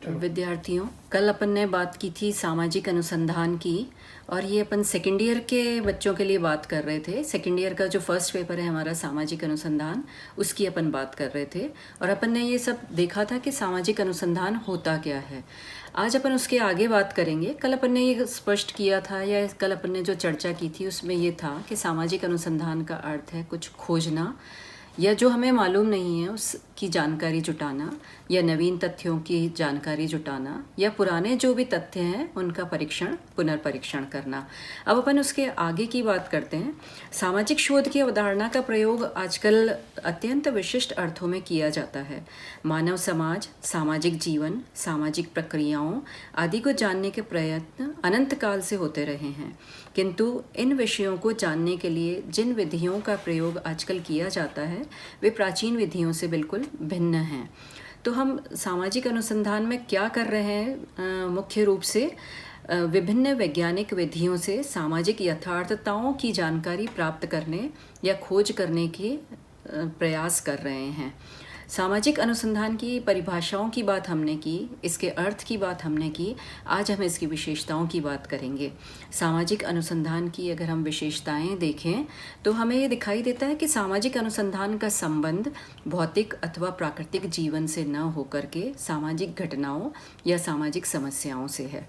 विद्यार्थियों, कल अपन ने बात की थी सामाजिक अनुसंधान की। और ये अपन सेकेंड ईयर के बच्चों के लिए बात कर रहे थे। सेकेंड ईयर का जो फर्स्ट पेपर है हमारा सामाजिक अनुसंधान, उसकी अपन बात कर रहे थे। और अपन ने ये सब देखा था कि सामाजिक अनुसंधान होता क्या है। आज अपन उसके आगे बात करेंगे। कल अपन ने ये स्पष्ट किया था, या कल अपन ने जो चर्चा की थी उसमें ये था कि सामाजिक अनुसंधान का अर्थ है कुछ खोजना, या जो हमें मालूम नहीं है उसकी जानकारी जुटाना, या नवीन तथ्यों की जानकारी जुटाना, या पुराने जो भी तथ्य हैं उनका परीक्षण पुनर्परीक्षण करना। अब अपन उसके आगे की बात करते हैं। सामाजिक शोध की अवधारणा का प्रयोग आजकल अत्यंत विशिष्ट अर्थों में किया जाता है। मानव समाज, सामाजिक जीवन, सामाजिक प्रक्रियाओं आदि को जानने के प्रयत्न अनंत काल से होते रहे हैं, किंतु इन विषयों को जानने के लिए जिन विधियों का प्रयोग आजकल किया जाता है वे प्राचीन विधियों से बिल्कुल भिन्न हैं। तो हम सामाजिक अनुसंधान में क्या कर रहे हैं? मुख्य रूप से विभिन्न वैज्ञानिक विधियों से सामाजिक यथार्थताओं की जानकारी प्राप्त करने या खोज करने के प्रयास कर रहे हैं। सामाजिक अनुसंधान की परिभाषाओं की बात हमने की, इसके अर्थ की बात हमने की। आज हम इसकी विशेषताओं की बात करेंगे। सामाजिक अनुसंधान की अगर हम विशेषताएं देखें तो हमें ये दिखाई देता है कि सामाजिक अनुसंधान का संबंध भौतिक अथवा प्राकृतिक जीवन से न होकर के सामाजिक घटनाओं या सामाजिक समस्याओं से है।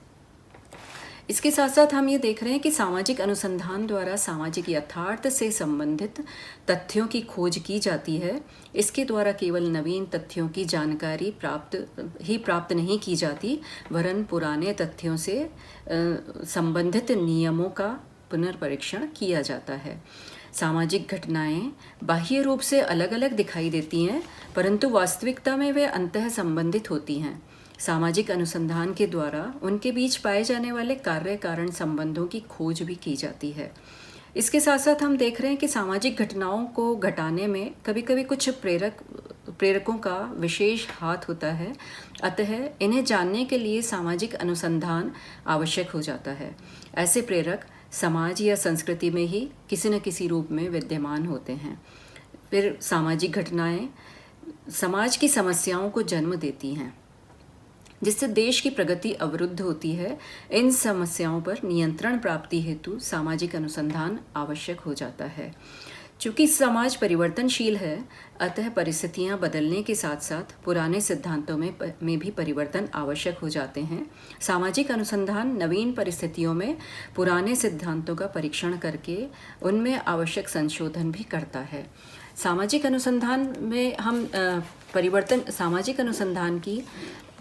इसके साथ साथ हम ये देख रहे हैं कि सामाजिक अनुसंधान द्वारा सामाजिक यथार्थ से संबंधित तथ्यों की खोज की जाती है। इसके द्वारा केवल नवीन तथ्यों की जानकारी प्राप्त नहीं की जाती, वरन पुराने तथ्यों से संबंधित नियमों का पुनर्परीक्षण किया जाता है। सामाजिक घटनाएं बाह्य रूप से अलग अलग दिखाई देती हैं, परंतु वास्तविकता में वे अंतः संबंधित होती हैं। सामाजिक अनुसंधान के द्वारा उनके बीच पाए जाने वाले कार्य कारण संबंधों की खोज भी की जाती है। इसके साथ साथ हम देख रहे हैं कि सामाजिक घटनाओं को घटाने में कभी कभी कुछ प्रेरकों का विशेष हाथ होता है, अतः इन्हें जानने के लिए सामाजिक अनुसंधान आवश्यक हो जाता है। ऐसे प्रेरक समाज या संस्कृति में ही किसी न किसी रूप में विद्यमान होते हैं। फिर सामाजिक घटनाएं समाज की समस्याओं को जन्म देती हैं, जिससे देश की प्रगति अवरुद्ध होती है। इन समस्याओं पर नियंत्रण प्राप्ति हेतु सामाजिक अनुसंधान आवश्यक हो जाता है। चूँकि समाज परिवर्तनशील है, अतः परिस्थितियां बदलने के साथ साथ पुराने सिद्धांतों में भी परिवर्तन आवश्यक हो जाते हैं। सामाजिक अनुसंधान नवीन परिस्थितियों में पुराने सिद्धांतों का परीक्षण करके उनमें आवश्यक संशोधन भी करता है। सामाजिक अनुसंधान में हम सामाजिक अनुसंधान की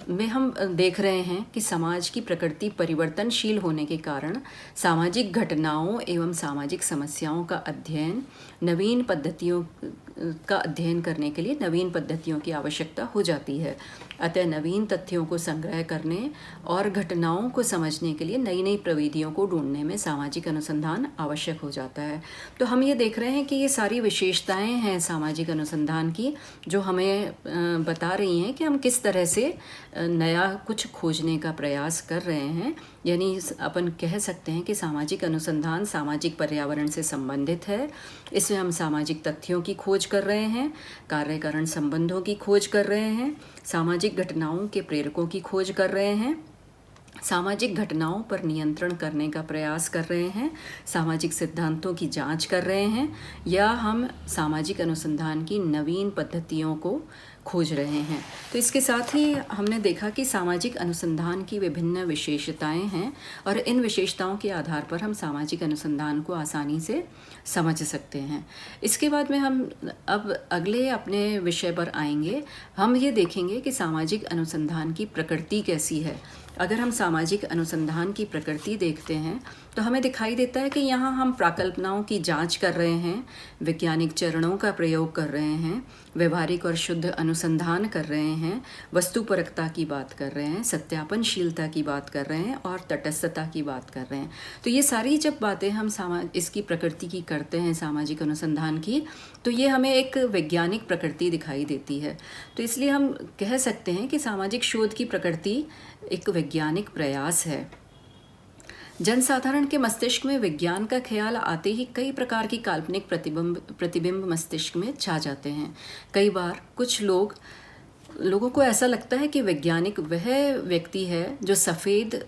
में हम देख रहे हैं कि समाज की प्रकृति परिवर्तनशील होने के कारण सामाजिक घटनाओं एवं सामाजिक समस्याओं का अध्ययन नवीन पद्धतियों का अध्ययन करने के लिए नवीन पद्धतियों की आवश्यकता हो जाती है। अतः नवीन तथ्यों को संग्रह करने और घटनाओं को समझने के लिए नई नई प्रविधियों को ढूंढने में सामाजिक अनुसंधान आवश्यक हो जाता है। तो हम ये देख रहे हैं कि ये सारी विशेषताएं हैं सामाजिक अनुसंधान की, जो हमें बता रही हैं कि हम किस तरह से नया कुछ खोजने का प्रयास कर रहे हैं। यानी अपन कह सकते हैं कि सामाजिक अनुसंधान सामाजिक पर्यावरण से संबंधित है। इसमें हम सामाजिक तथ्यों की खोज कर रहे हैं, कार्य कारण संबंधों की खोज कर रहे हैं, सामाजिक घटनाओं के प्रेरकों की खोज कर रहे हैं, सामाजिक घटनाओं पर नियंत्रण करने का प्रयास कर रहे हैं, सामाजिक सिद्धांतों की जांच कर रहे हैं, या हम सामाजिक अनुसंधान की नवीन पद्धतियों को खोज रहे हैं। तो इसके साथ ही हमने देखा कि सामाजिक अनुसंधान की विभिन्न विशेषताएं हैं, और इन विशेषताओं के आधार पर हम सामाजिक अनुसंधान को आसानी से समझ सकते हैं। इसके बाद में हम अब अगले अपने विषय पर आएंगे। हम ये देखेंगे कि सामाजिक अनुसंधान की प्रकृति कैसी है। अगर हम सामाजिक अनुसंधान की प्रकृति देखते हैं तो हमें दिखाई देता है कि यहाँ हम प्राकल्पनाओं की जांच कर रहे हैं, वैज्ञानिक चरणों का प्रयोग कर रहे हैं, व्यवहारिक और शुद्ध अनुसंधान कर रहे हैं, वस्तुपरकता की बात कर रहे हैं, सत्यापनशीलता की बात कर रहे हैं, और तटस्थता की बात कर रहे हैं। तो ये सारी जब बातें हम इसकी प्रकृति की करते हैं सामाजिक अनुसंधान की, तो ये हमें एक वैज्ञानिक प्रकृति दिखाई देती है। तो इसलिए हम कह सकते हैं कि सामाजिक शोध की प्रकृति एक वैज्ञानिक प्रयास है। जनसाधारण के मस्तिष्क में विज्ञान का ख्याल आते ही कई प्रकार की काल्पनिक प्रतिबिंब मस्तिष्क में छा जाते हैं। कई बार कुछ लोग लोगों को ऐसा लगता है कि वैज्ञानिक वह व्यक्ति है जो सफ़ेद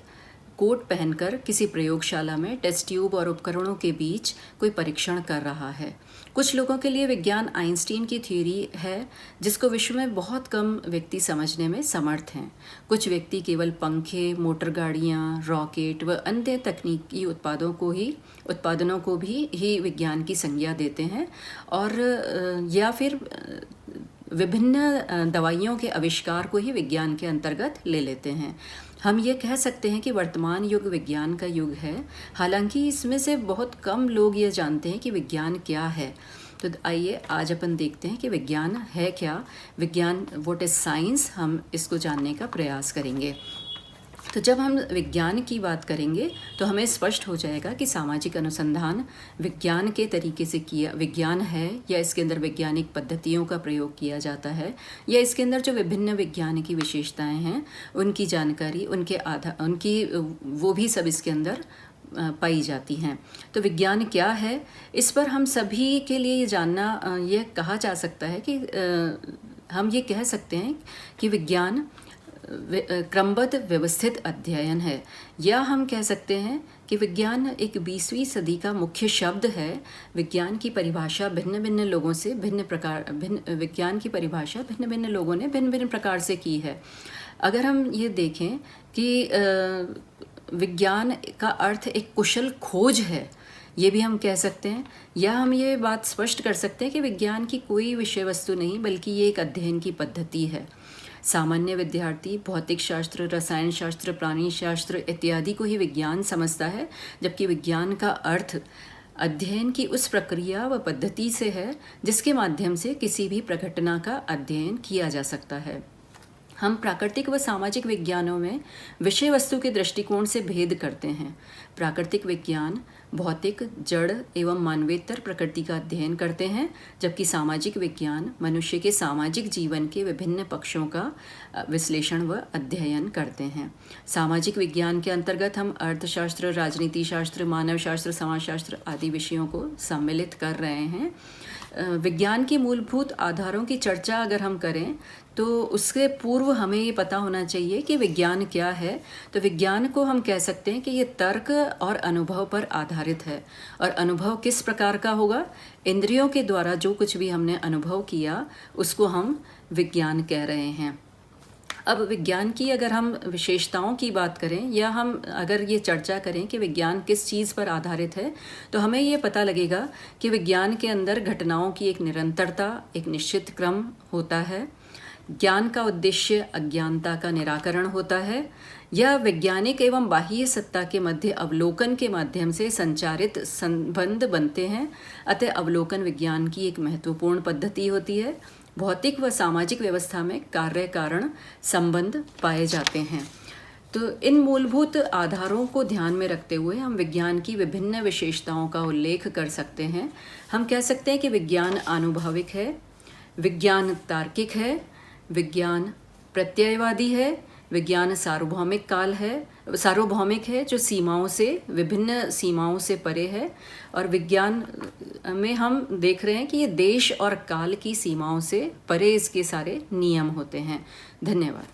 कोट पहनकर किसी प्रयोगशाला में टेस्ट ट्यूब और उपकरणों के बीच कोई परीक्षण कर रहा है। कुछ लोगों के लिए विज्ञान आइंस्टीन की थ्योरी है जिसको विश्व में बहुत कम व्यक्ति समझने में समर्थ हैं। कुछ व्यक्ति केवल पंखे, मोटर गाड़ियाँ, रॉकेट व अन्य तकनीकी उत्पादनों को भी ही विज्ञान की संज्ञा देते हैं, और या फिर विभिन्न दवाइयों के आविष्कार को ही विज्ञान के अंतर्गत ले लेते हैं। हम ये कह सकते हैं कि वर्तमान युग विज्ञान का युग है, हालांकि इसमें से बहुत कम लोग ये जानते हैं कि विज्ञान क्या है। तो आइए आज अपन देखते हैं कि विज्ञान है क्या, विज्ञान व्हाट इज़ साइंस, हम इसको जानने का प्रयास करेंगे। तो जब हम विज्ञान की बात करेंगे तो हमें स्पष्ट हो जाएगा कि सामाजिक अनुसंधान विज्ञान के तरीके से किया विज्ञान है, या इसके अंदर वैज्ञानिक पद्धतियों का प्रयोग किया जाता है, या इसके अंदर जो विभिन्न विज्ञान की विशेषताएं हैं उनकी जानकारी, उनकी वो भी सब इसके अंदर पाई जाती हैं। तो विज्ञान क्या है, इस पर हम सभी के लिए ये जानना, ये कहा जा सकता है कि हम ये कह सकते हैं कि विज्ञान क्रमबद्ध व्यवस्थित अध्ययन है, या हम कह सकते हैं कि विज्ञान एक 20वीं सदी का मुख्य शब्द है। विज्ञान की परिभाषा भिन्न भिन्न लोगों से विज्ञान की परिभाषा भिन्न भिन्न लोगों ने भिन्न भिन्न प्रकार से की है। अगर हम ये देखें कि विज्ञान का अर्थ एक कुशल खोज है, ये भी हम कह सकते हैं, या हम ये बात स्पष्ट कर सकते हैं कि विज्ञान की कोई विषय वस्तु नहीं बल्कि ये एक अध्ययन की पद्धति है। सामान्य विद्यार्थी भौतिक शास्त्र, रसायन शास्त्र, प्राणी शास्त्र इत्यादि को ही विज्ञान समझता है, जबकि विज्ञान का अर्थ अध्ययन की उस प्रक्रिया व पद्धति से है जिसके माध्यम से किसी भी प्रघटना का अध्ययन किया जा सकता है। हम प्राकृतिक व सामाजिक विज्ञानों में विषय वस्तु के दृष्टिकोण से भेद करते हैं। प्राकृतिक विज्ञान भौतिक, जड़ एवं मानवेतर प्रकृति का अध्ययन करते हैं, जबकि सामाजिक विज्ञान मनुष्य के सामाजिक जीवन के विभिन्न पक्षों का विश्लेषण व अध्ययन करते हैं। सामाजिक विज्ञान के अंतर्गत हम अर्थशास्त्र, राजनीति शास्त्र, मानव शास्त्र, समाजशास्त्र आदि विषयों को सम्मिलित कर रहे हैं। विज्ञान के मूलभूत आधारों की चर्चा अगर हम करें तो उसके पूर्व हमें ये पता होना चाहिए कि विज्ञान क्या है। तो विज्ञान को हम कह सकते हैं कि ये तर्क और अनुभव पर आधारित है। और अनुभव किस प्रकार का होगा? इंद्रियों के द्वारा जो कुछ भी हमने अनुभव किया उसको हम विज्ञान कह रहे हैं। अब विज्ञान की अगर हम विशेषताओं की बात करें, या हम अगर ये चर्चा करें कि विज्ञान किस चीज़ पर आधारित है, तो हमें ये पता लगेगा कि विज्ञान के अंदर घटनाओं की एक निरंतरता, एक निश्चित क्रम होता है। ज्ञान का उद्देश्य अज्ञानता का निराकरण होता है। यह वैज्ञानिक एवं बाह्य सत्ता के मध्य अवलोकन के माध्यम से संचारित संबंध बनते हैं। अतः अवलोकन विज्ञान की एक महत्वपूर्ण पद्धति होती है। भौतिक व सामाजिक व्यवस्था में कार्य कारण संबंध पाए जाते हैं। तो इन मूलभूत आधारों को ध्यान में रखते हुए हम विज्ञान की विभिन्न विशेषताओं का उल्लेख कर सकते हैं। हम कह सकते हैं कि विज्ञान आनुभविक है, विज्ञान तार्किक है, विज्ञान प्रत्ययवादी है, विज्ञान सार्वभौमिक है जो विभिन्न सीमाओं से परे है। और विज्ञान में हम देख रहे हैं कि ये देश और काल की सीमाओं से परे इसके सारे नियम होते हैं। धन्यवाद।